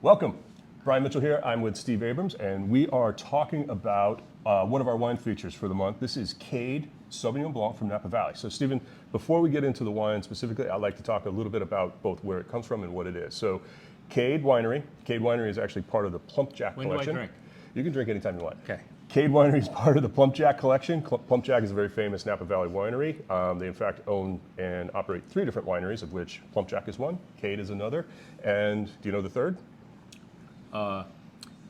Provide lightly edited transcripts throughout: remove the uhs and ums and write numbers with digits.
Welcome. Brian Mitchell here. I'm with Steve Abrams, and we are talking about one of our wine features for the month. This is Cade Sauvignon Blanc from Napa Valley. So, Stephen, before we get into the wine specifically, I'd like to talk a little bit about both where it comes from and what it is. So, Cade Winery. Cade Winery is actually part of the Plump Jack When collection. do I drink? You can drink anytime you want. Okay. Cade Winery is part of the Plump Jack collection. Plump Jack is a very famous Napa Valley winery. They in fact own and operate 3 different wineries, of which Plump Jack is one, Cade is another, and do you know the third?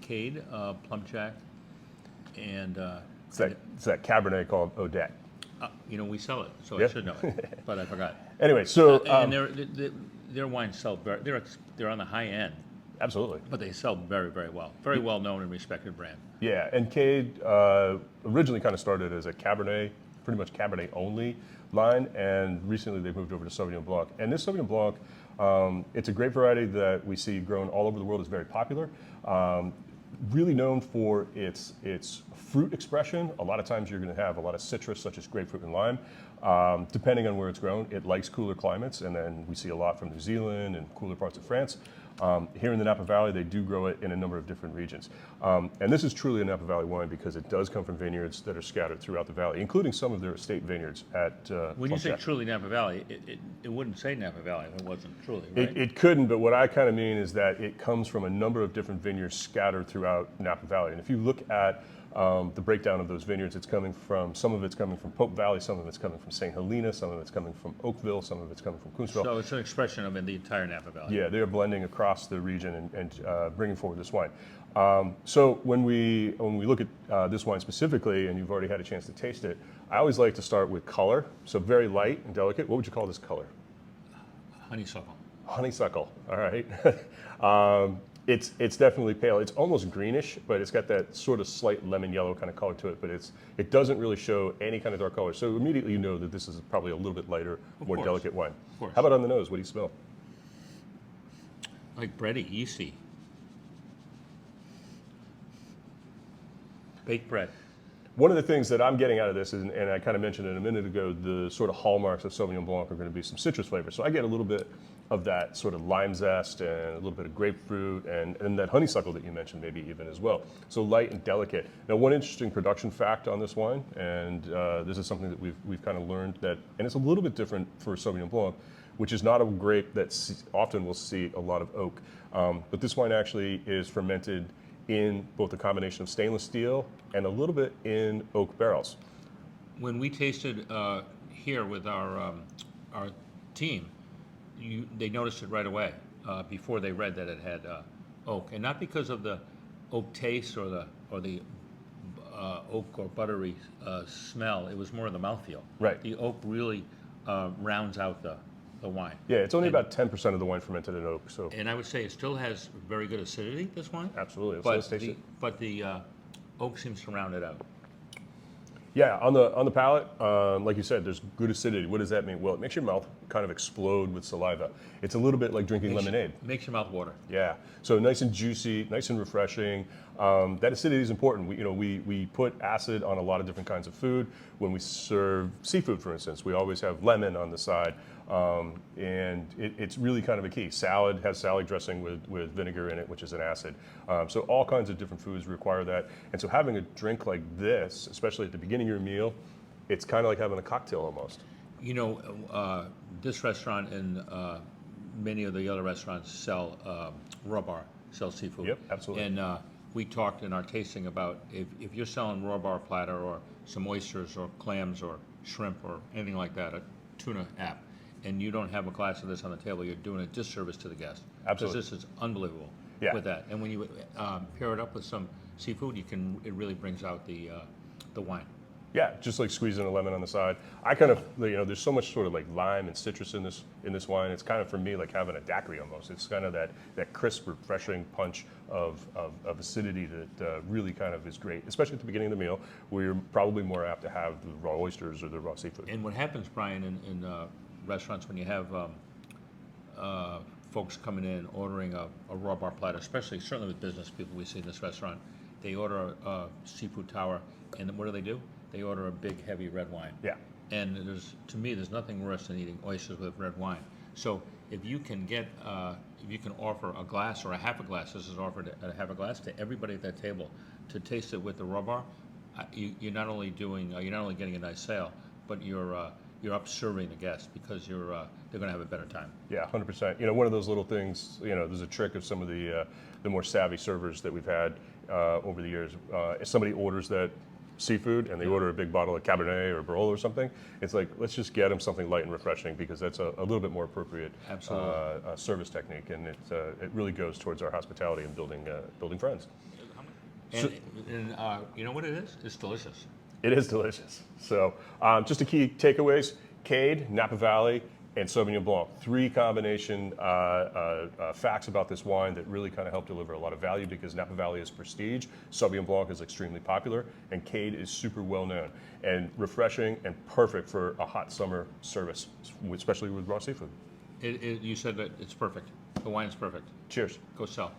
Cade, Plump Jack, and It's that Cabernet called Odette. we sell it, so Yeah. I should know it, but I forgot. Anyway, so And their wines sell they're on the high end, absolutely. but they sell very, very well. Very well known and respected brand. Yeah, and Cade originally kind of started as a Cabernet, pretty much Cabernet only line, and recently they moved over to Sauvignon Blanc. And this Sauvignon Blanc, it's a grape variety that we see grown all over the world. It's very popular. Really known for its fruit expression. A lot of times you're going to have a lot of citrus, such as grapefruit and lime. Depending on where it's grown, it likes cooler climates, and then we see a lot from New Zealand and cooler parts of France. Here in the Napa Valley, they do grow it in a number of different regions. And this is truly a Napa Valley wine because it does come from vineyards that are scattered throughout the valley, including some of their estate vineyards at When you Plump say Jack. truly Napa Valley, it wouldn't say Napa Valley if it wasn't truly, right? It couldn't, but what I kind of mean is that it comes from a number of different vineyards scattered throughout Napa Valley. And if you look at the breakdown of those vineyards, some of it's coming from Pope Valley, some of it's coming from St. Helena, some of it's coming from Oakville, some of it's coming from Coonsville. So it's an expression of the entire Napa Valley. Yeah, they're blending across the region and bringing forward this wine. So when we look at this wine specifically, and you've already had a chance to taste it, I always like to start with color. So very light and delicate. What would you call this color? Honeysuckle. Honeysuckle. All right. It's definitely pale. It's almost greenish, but it's got that sort of slight lemon yellow kind of color to it. But it doesn't really show any kind of dark color. So immediately you know that this is probably a little bit lighter, more delicate wine. Of course. How about on the nose? What do you smell? Like bready, yeasty. Baked bread. One of the things that I'm getting out of this is, and I kind of mentioned it a minute ago, the sort of hallmarks of Sauvignon Blanc are going to be some citrus flavor. So I get a little bit of that sort of lime zest and a little bit of grapefruit and that honeysuckle that you mentioned maybe even as well. So light and delicate. Now, one interesting production fact on this wine, and this is something that we've kind of learned that, and it's a little bit different for Sauvignon Blanc, which is not a grape that often will see a lot of oak. But this wine actually is fermented in both a combination of stainless steel and a little bit in oak barrels. When we tasted here with our team, they noticed it right away before they read that it had oak, and not because of the oak taste or the oak or buttery smell. It was more of the mouthfeel. Right. The oak really rounds out the wine. Yeah, it's only about 10% of the wine fermented in oak. So And I would say it still has very good acidity, this wine. absolutely. So let's taste it. But the oak seems to round it out. Yeah, on the palate, like you said, there's good acidity. What does that mean? Well, it makes your mouth kind of explode with saliva. It's a little bit like drinking lemonade. Makes your mouth water. Yeah, so nice and juicy, nice and refreshing. That acidity is important. We put acid on a lot of different kinds of food. When we serve seafood, for instance, we always have lemon on the side, and it's really kind of a key. Salad has salad dressing with vinegar in it, which is an acid. So all kinds of different foods require that. And so having a drink like this, especially at the beginning of your meal, it's kind of like having a cocktail almost. This restaurant and many of the other restaurants sell raw bar, sell seafood. Yep, absolutely. And we talked in our tasting about if you're selling raw bar platter or some oysters or clams or shrimp or anything like that, a tuna app, and you don't have a glass of this on the table, you're doing a disservice to the guest. Absolutely. Because this is unbelievable Yeah. with that. And when you pair it up with some seafood, it really brings out the wine. Yeah, just like squeezing a lemon on the side. I kind of, there's so much sort of like lime and citrus in this wine. It's kind of for me like having a daiquiri almost. It's kind of that crisp, refreshing punch of acidity that really kind of is great, especially at the beginning of the meal, where you're probably more apt to have the raw oysters or the raw seafood. And what happens, Brian, in restaurants when you have folks coming in ordering a raw bar platter, certainly with business people we see in this restaurant, they order a seafood tower, and then what do? They order a big, heavy red wine. Yeah. And to me, there's nothing worse than eating oysters with red wine. So if you can get, if you can offer a glass or a half a glass, this is offered at a half a glass to everybody at that table to taste it with the raw bar, you're not only doing, you're not only getting a nice sale, but you're up serving the guests because they're going to have a better time. Yeah, 100%. You know, one of those little things, you know, there's a trick of some of the more savvy servers that we've had over the years. If somebody orders that seafood and they order a big bottle of Cabernet or Barolo or something, it's like, let's just get them something light and refreshing because that's a little bit more appropriate service technique, and it really goes towards our hospitality and building friends. And you know what it is? It's delicious. It is delicious. So just the key takeaways: Cade, Napa Valley, and Sauvignon Blanc. 3 combination facts about this wine that really kind of help deliver a lot of value because Napa Valley is prestige, Sauvignon Blanc is extremely popular, and Cade is super well known and refreshing and perfect for a hot summer service, especially with raw seafood. You said that it's perfect. The wine is perfect. Cheers. Go sell.